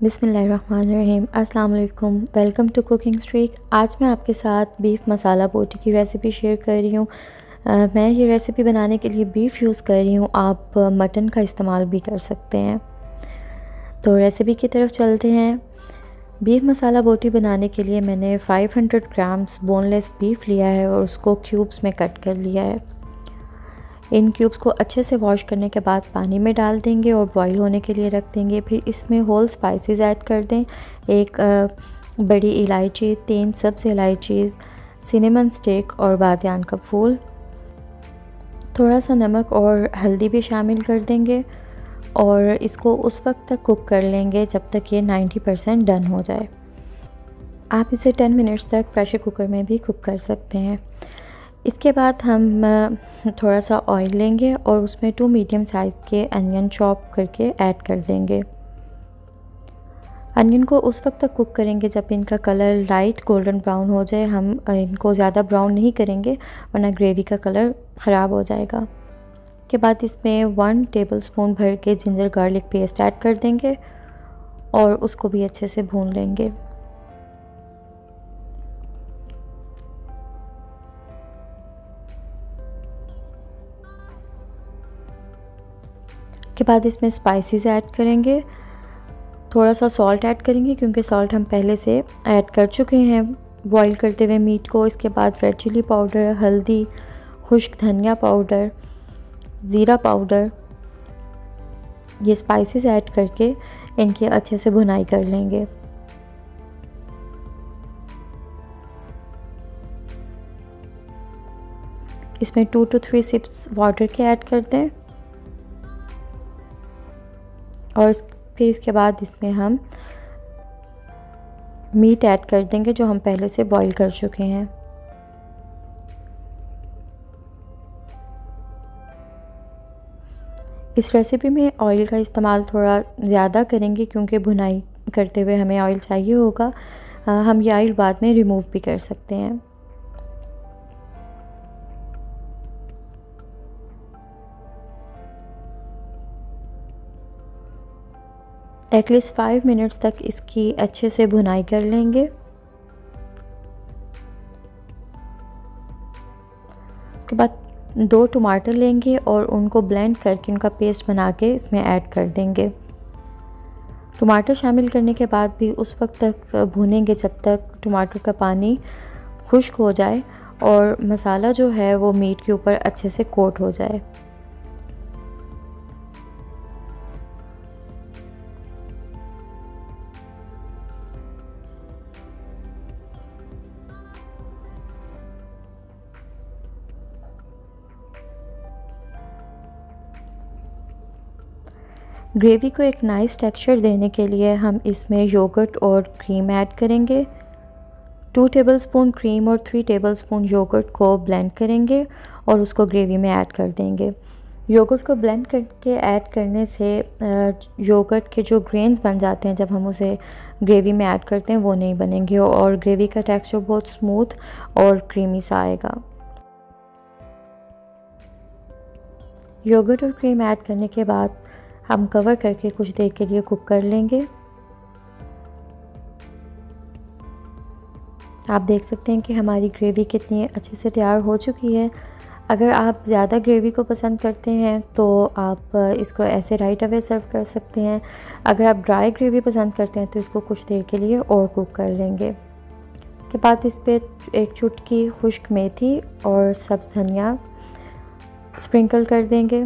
बिस्मिल्लाहिर्रहमानिर्रहीम। अस्सलाम वालेकुम। Welcome to cooking streak. आज मैं आपके साथ बीफ मसाला बोटी की रेसिपी शेयर कर रही हूँ। मैं ये रेसिपी बनाने के लिए बीफ यूज़ कर रही हूँ। आप मटन का इस्तेमाल भी कर सकते हैं। तो रेसिपी की तरफ चलते हैं। बीफ मसाला बोटी बनाने के लिए मैंने 500 ग्राम्स बोनलेस बीफ लिया है और उसको क्यूब्स में कट कर लिया है। इन क्यूब्स को अच्छे से वॉश करने के बाद पानी में डाल देंगे और बॉईल होने के लिए रख देंगे। फिर इसमें होल स्पाइसेस ऐड कर दें। एक बड़ी इलायची, 3 सब्ज़ इलायची, सिनेमन स्टिक और बादियान का फूल। थोड़ा सा नमक और हल्दी भी शामिल कर देंगे और इसको उस वक्त तक कुक कर लेंगे जब तक ये 90% डन हो जाए। आप इसे 10 मिनट्स तक प्रेशर कुकर में भी कुक कर सकते हैं। इसके बाद हम थोड़ा सा ऑयल लेंगे और उसमें 2 मीडियम साइज़ के अनियन चॉप करके ऐड कर देंगे। अनियन को उस वक्त तक कुक करेंगे जब इनका कलर लाइट गोल्डन ब्राउन हो जाए। हम इनको ज़्यादा ब्राउन नहीं करेंगे वरना ग्रेवी का कलर ख़राब हो जाएगा। के बाद इसमें 1 टेबलस्पून भर के जिंजर गार्लिक पेस्ट ऐड कर देंगे और उसको भी अच्छे से भून लेंगे। के बाद इसमें स्पाइसेस ऐड करेंगे। थोड़ा सा सॉल्ट ऐड करेंगे क्योंकि सॉल्ट हम पहले से ऐड कर चुके हैं बॉईल करते हुए मीट को। इसके बाद रेड चिली पाउडर, हल्दी, खुश्क धनिया पाउडर, ज़ीरा पाउडर, ये स्पाइसेस ऐड करके इनकी अच्छे से भुनाई कर लेंगे। इसमें 2 to 3 सिप्स वाटर के ऐड कर दें और फिर इसके बाद इसमें हम मीट ऐड कर देंगे जो हम पहले से बॉईल कर चुके हैं। इस रेसिपी में ऑयल का इस्तेमाल थोड़ा ज़्यादा करेंगे क्योंकि भुनाई करते हुए हमें ऑयल चाहिए होगा। हम ये ऑयल बाद में रिमूव भी कर सकते हैं। एटलीस्ट 5 मिनट्स तक इसकी अच्छे से भुनाई कर लेंगे। उसके बाद 2 टमाटर लेंगे और उनको ब्लेंड करके उनका पेस्ट बना के इसमें ऐड कर देंगे। टमाटर शामिल करने के बाद भी उस वक्त तक भूनेंगे जब तक टमाटर का पानी खुश्क हो जाए और मसाला जो है वो मीट के ऊपर अच्छे से कोट हो जाए। ग्रेवी को एक नाइस टेक्सचर देने के लिए हम इसमें योगर्ट और क्रीम ऐड करेंगे। 2 टेबलस्पून क्रीम और 3 टेबलस्पून योगर्ट को ब्लेंड करेंगे और उसको ग्रेवी में ऐड कर देंगे। योगर्ट को ब्लेंड करके ऐड करने से योगर्ट के जो ग्रेन्स बन जाते हैं जब हम उसे ग्रेवी में ऐड करते हैं वो नहीं बनेंगे और ग्रेवी का टेक्सचर बहुत स्मूथ और क्रीमी सा आएगा। योगर्ट और क्रीम ऐड करने के बाद हम कवर करके कुछ देर के लिए कुक कर लेंगे। आप देख सकते हैं कि हमारी ग्रेवी कितनी अच्छे से तैयार हो चुकी है। अगर आप ज़्यादा ग्रेवी को पसंद करते हैं तो आप इसको ऐसे राइट अवे सर्व कर सकते हैं। अगर आप ड्राई ग्रेवी पसंद करते हैं तो इसको कुछ देर के लिए और कुक कर लेंगे। के बाद इस पर एक चुटकी खुश्क मेथी और सब्ज़ धनिया स्प्रिंकल कर देंगे।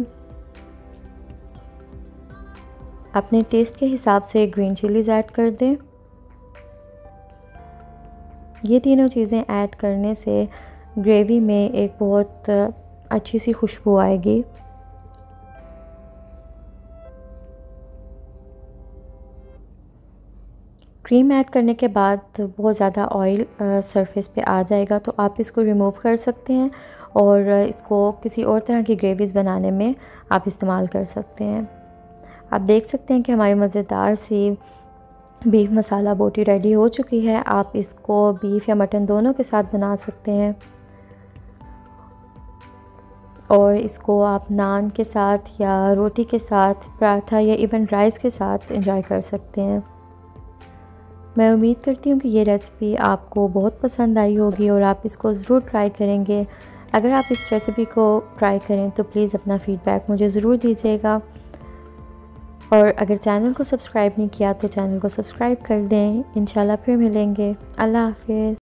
अपने टेस्ट के हिसाब से ग्रीन चिलीज़ ऐड कर दें। ये तीनों चीज़ें ऐड करने से ग्रेवी में एक बहुत अच्छी सी खुशबू आएगी। क्रीम ऐड करने के बाद बहुत ज़्यादा ऑयल सरफेस पे आ जाएगा तो आप इसको रिमूव कर सकते हैं और इसको किसी और तरह की ग्रेवीज़ बनाने में आप इस्तेमाल कर सकते हैं। आप देख सकते हैं कि हमारी मज़ेदार सी बीफ मसाला बोटी रेडी हो चुकी है। आप इसको बीफ या मटन दोनों के साथ बना सकते हैं और इसको आप नान के साथ या रोटी के साथ, पराठा या इवन राइस के साथ एंजॉय कर सकते हैं। मैं उम्मीद करती हूँ कि ये रेसिपी आपको बहुत पसंद आई होगी और आप इसको ज़रूर ट्राई करेंगे। अगर आप इस रेसिपी को ट्राई करें तो प्लीज़ अपना फ़ीडबैक मुझे ज़रूर दीजिएगा, और अगर चैनल को सब्सक्राइब नहीं किया तो चैनल को सब्सक्राइब कर दें। इंशाल्लाह फिर मिलेंगे। अल्लाह हाफ़िज़।